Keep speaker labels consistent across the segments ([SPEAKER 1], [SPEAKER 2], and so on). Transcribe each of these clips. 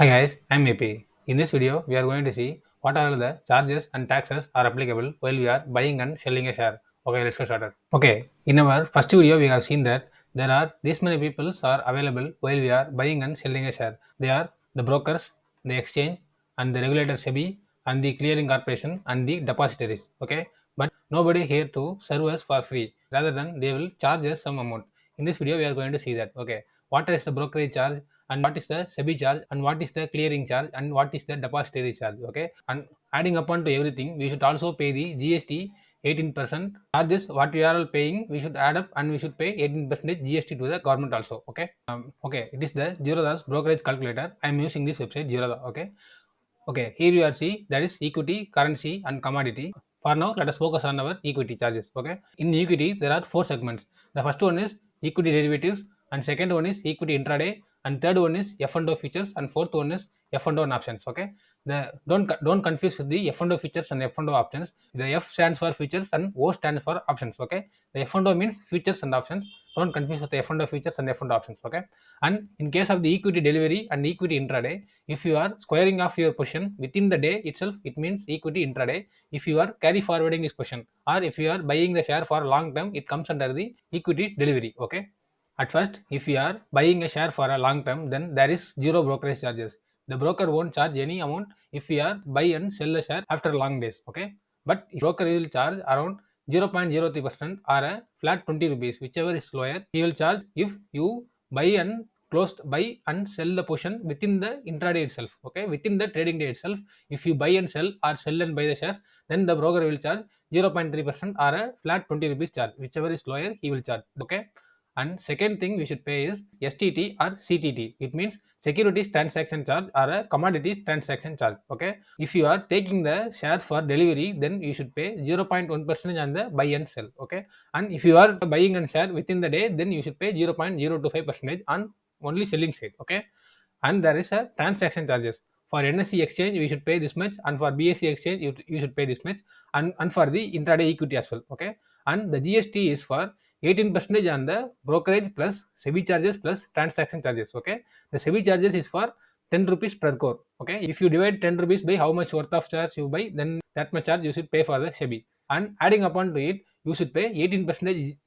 [SPEAKER 1] Hi guys, I'm AP. In this video, we are going to see what are the charges and taxes are applicable while we are buying and selling a share. Okay, let's get started. Okay, in our first video, we have seen that there are this many people are available while we are buying and selling a share. They are the brokers, the exchange, and the regulator SEBI, and the clearing corporation and the depositories. Okay, but nobody here to serve us for free. Rather than they will charge us some amount. In this video, we are going to see that. Okay, what is the brokerage charge? And what is the SEBI charge, and what is the clearing charge, and what is the depository charge. Okay, and adding upon to everything, we should also pay the GST 18% charges. What we are all paying, we should add up and we should pay 18% GST to the government also. Okay, okay, it is the Zerodha's brokerage calculator. I am using this website Zerodha. Okay, here you are see that is equity, currency, and commodity. For now, let us focus on our equity charges. Okay, in equity there are four segments. The first one is equity derivatives, and second one is equity intraday, and third one is F&O features, and fourth one is F&O and options. Okay, the don't confuse with the F&O features and F&O options. The F stands for features and O stands for options. Okay, the F&O means features and options. Don't confuse with the F&O features and F&O options. Okay, and in case of the equity delivery and equity intraday, if you are squaring off your position within the day itself, it means equity intraday. If you are carry forwarding this position, or if you are buying the share for long term, it comes under the equity delivery. Okay, at first, if you are buying a share for a long term, then there is zero brokerage charges. The broker won't charge any amount if you are buy and sell the share after long days. Okay, but broker will charge around 0.03% or a flat 20 rupees, whichever is lower. He will charge if you buy and sell the position within the intraday itself. Okay, within the trading day itself, if you buy and sell or sell and buy the shares, then the broker will charge 0.3% or a flat 20 rupees charge, whichever is lower he will charge. Okay, and second thing we should pay is STT or CTT. It means securities transaction charge or a commodities transaction charge. Okay, if you are taking the shares for delivery, then you should pay 0.1% on the buy and sell. Okay, and if you are buying and share within the day, then you should pay 0.025% on only selling side. Okay, and there is a transaction charges. For NSE exchange, we should pay this much, and for BSE exchange, you should pay this much, and for the intraday equity as well. Okay, and the GST is for 18% on the brokerage plus SEBI charges plus transaction charges. Okay, the SEBI charges is for 10 rupees per crore. Okay, if you divide 10 rupees by how much worth of shares you buy, then that much charge you should pay for the SEBI. And adding upon to it, you should pay 18%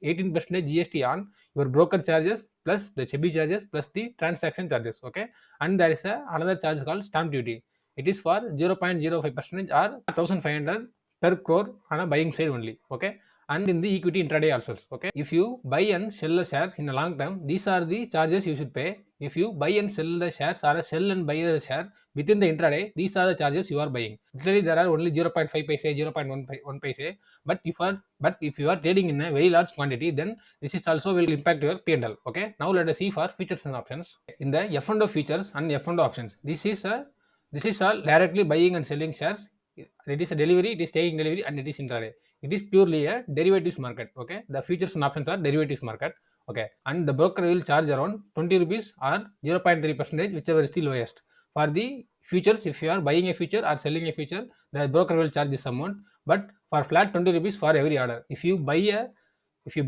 [SPEAKER 1] GST on your broker charges plus the SEBI charges plus the transaction charges. Okay, and there is another charge called stamp duty. It is for 0.05% or 1500 per crore on a buying side only. Okay, and in the equity intraday also. Okay, if you buy and sell a share in a long term, these are the charges you should pay. If you buy and sell the shares or sell and buy the share within the intraday, these are the charges you are buying. Literally, there are only 0.5 paise, 0.1 paise. But if you are trading in a very large quantity, then this is also will impact your P&L. Okay, now let us see for features and options. In the F&O features and F&O options, this is all directly buying and selling shares. It is a delivery, it is taking delivery, and it is intraday. It is purely a derivatives market. Okay, the features and options are derivatives market. Okay, and the broker will charge around 20 rupees or 0.3%, whichever is the lowest. For the futures, if you are buying a future or selling a future, the broker will charge this amount. But for flat 20 rupees for every order. If you buy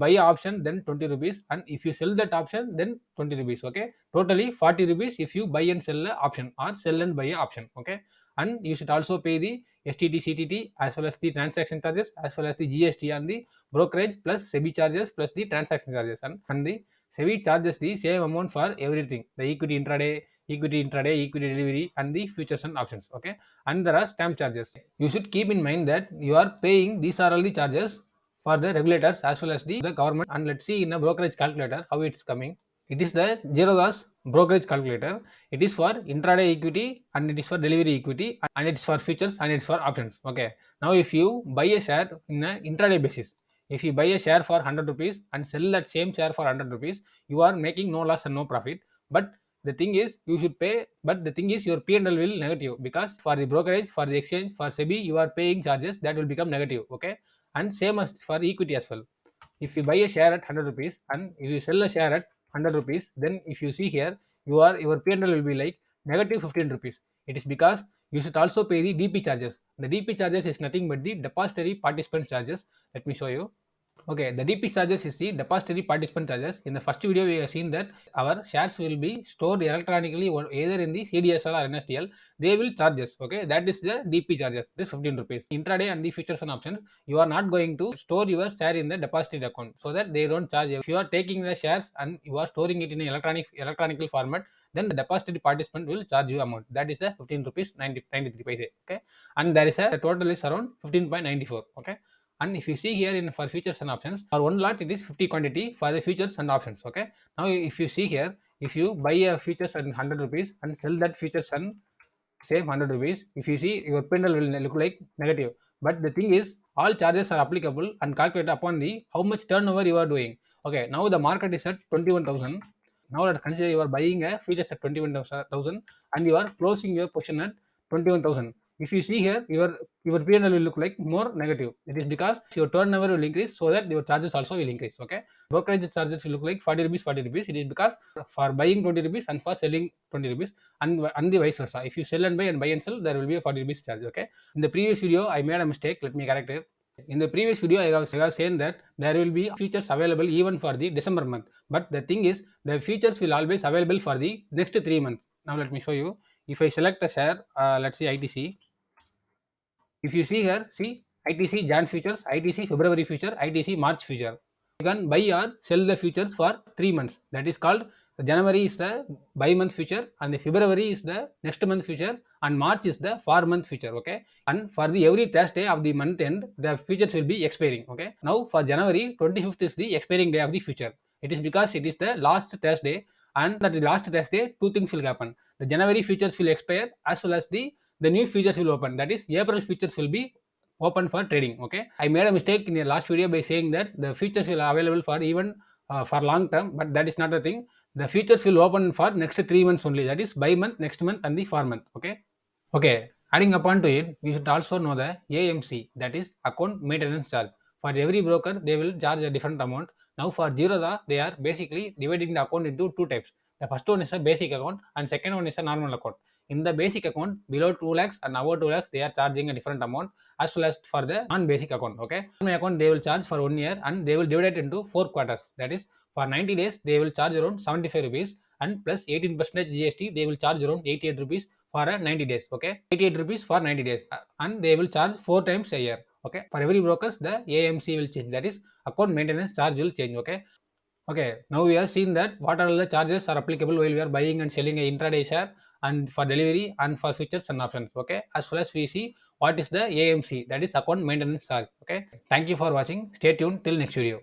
[SPEAKER 1] a option, then 20 rupees, and if you sell that option, then 20 rupees. Okay, totally 40 rupees if you buy and sell a option or sell and buy a option. Okay, and you should also pay the STT, CTT, as well as the transaction charges, as well as the GST on the brokerage plus SEBI charges plus the transaction charges, and the SEBI charges the same amount for everything: the equity intraday, equity delivery, and the futures and options. Okay, and there are stamp charges. You should keep in mind that you are paying these are all the charges for the regulators as well as the government. And let's see in a brokerage calculator how it's coming. It is the Zerodha's brokerage calculator. It is for intraday equity, and it is for delivery equity, and it is for futures, and it's for options. Okay. Now if you buy a share in an intraday basis, if you buy a share for 100 rupees and sell that same share for 100 rupees, you are making no loss and no profit. But the thing is you should pay, but the thing is your P&L will negative, because for the brokerage, for the exchange, for SEBI, you are paying charges that will become negative. Okay, and same as for equity as well. If you buy a share at 100 rupees and if you sell a share at 100 rupees, then if you see here, your P&L will be like negative 15 rupees. It is because you should also pay the DP charges. The DP charges is nothing but the depository participant charges. Let me show you. Okay, the DP charges is the depository participant charges. In the first video, we have seen that our shares will be stored electronically either in the CDSL or NSTL. They will charge us. Okay, that is the DP charges. This 15 rupees. Intraday and the futures and options, you are not going to store your share in the depository account so that they don't charge you. If you are taking the shares and you are storing it in an electronical format, then the depository participant will charge you amount. That is the 15 rupees 93 paise. Okay, and there is a the total is around 15.94. Okay, and if you see here in for futures and options, for 1 lot it is 50 quantity for the futures and options. Okay, now if you see here, if you buy a futures and 100 rupees and sell that futures and same 100 rupees, if you see your pendle will look like negative. But the thing is, all charges are applicable and calculated upon the how much turnover you are doing. Okay, now the market is at 21,000. Now let's consider you are buying a futures at 21,000 and you are closing your position at 21,000. If you see here, your P&L will look like more negative. It is because your turnover will increase, so that your charges also will increase. Okay, brokerage charges will look like 40 rupees, 40 rupees. It is because for buying 20 rupees and for selling 20 rupees, and the vice versa. If you sell and buy and sell, there will be a 40 rupees charge. Okay, in the previous video I made a mistake. Let me correct it. In the previous video, I have saying that there will be features available even for the December month. But the thing is, the features will always available for the next 3 months. Now let me show you. If I select a share, let's say ITC. If you see here, see ITC Jan futures, ITC February future, ITC March future. You can buy or sell the futures for 3 months. That is called January is the buy month future, and the February is the next month future, and March is the for month future. Okay, and for the every Thursday of the month end, the futures will be expiring. Okay, now for January 25th is the expiring day of the future. It is because it is the last Thursday, and at the last Thursday, two things will happen. The January futures will expire, as well as the new futures will open. That is, April futures will be open for trading. Okay, I made a mistake in the last video by saying that the futures will available for even for long term, but that is not the thing. The futures will open for next 3 months only. That is by month, next month, and the for month. Okay. Okay, adding upon to it, we should also know the AMC, that is account maintenance charge. For every broker, they will charge a different amount. Now for Zerodha, they are basically dividing the account into two types. The first one is a basic account and second one is a normal account. In the basic account, below 2 lakhs and above 2 lakhs, they are charging a different amount, as well as for the non-basic account. Okay, my account they will charge for 1 year and they will divide it into 4 quarters. That is, for 90 days, they will charge around 75 rupees and plus 18% GST, they will charge around 88 rupees for a 90 days. Okay, 88 rupees for 90 days, and they will charge 4 times a year. Okay, for every brokers the AMC will change, that is account maintenance charge will change. Okay. Okay, now we have seen that what are the charges are applicable while we are buying and selling a intraday share, and for delivery and for futures and options. Okay, as well as we see what is the AMC, that is account maintenance charge. Okay, thank you for watching. Stay tuned till next video.